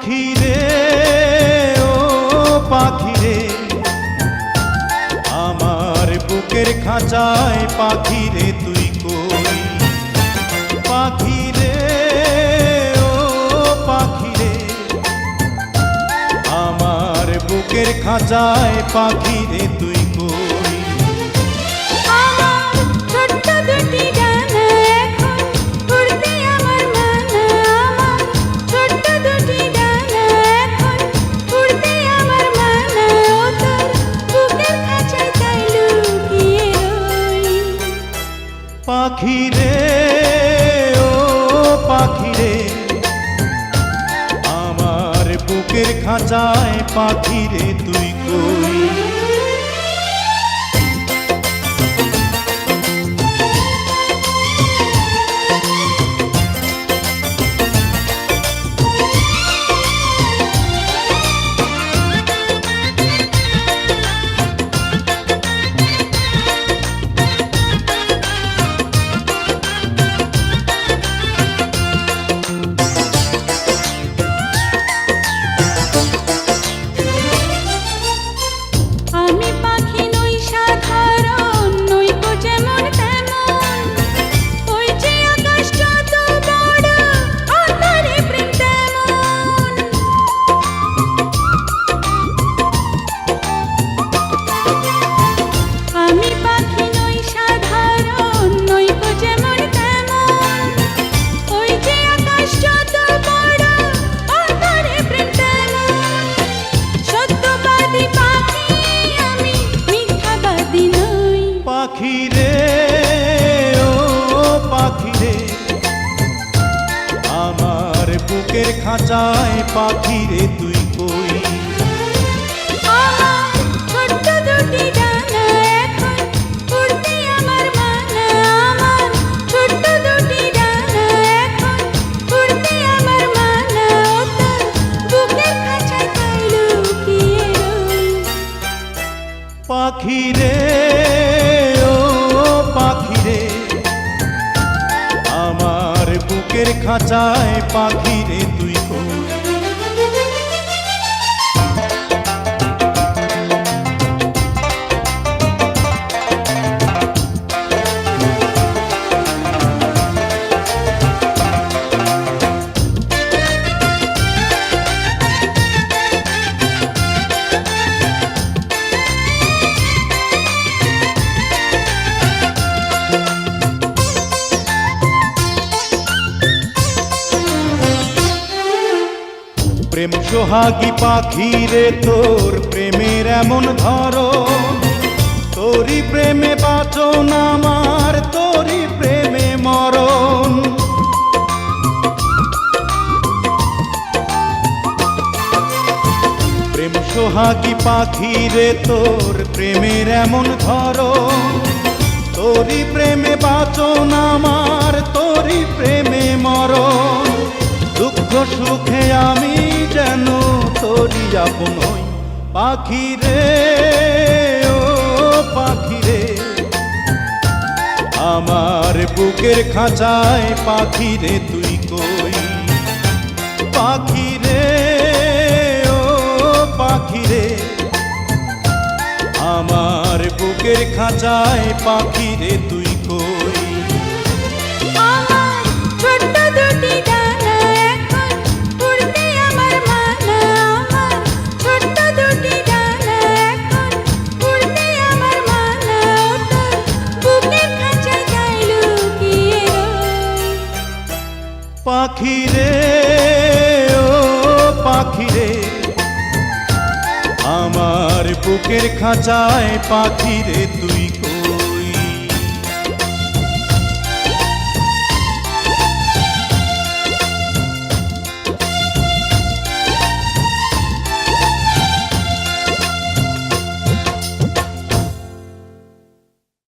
পাখি রে ও পাখি রে, আমার বুকের খাঁচায় পাখি রে তুই কই। পাখি রে ও পাখি রে, আমার বুকের খাঁচায় পাখি রে তুই কই। পাখি রে ও পাখি রে, আমার বুকের খাঁচায় পাখি রে তুই কই। পাখি রে ও পাখি রে, আমার বুকের খাঁচায় পাখি রে তুই কই। পাখি রে ও পাখি রে, আমার বুকের খাঁচায় পাখি রে তুই কই। প্রেম সোহাগী পাখি রে, তোর প্রেমের এমন ধরন, তোরই প্রেমে বাঁচন আমার, তোরই প্রেমে মরণ। প্রেম সোহাগী পাখি রে, তোর প্রেমের এমন ধরন, তোরই প্রেমে বাঁচন আমার, তোরই প্রেমে মরণ। দুঃখ সুখে আমি যেন তোরই আপন হই। পাখি রে ও পাখি রে, আমার বুকের খাঁচায় পাখি রে তুই কই। পাখি রে ও পাখি রে, আমার বুকের খাঁচায় পাখি রে তুই কই। পাখি রে ও পাখি রে, আমার বুকের খাঁচায় পাখি রে তুই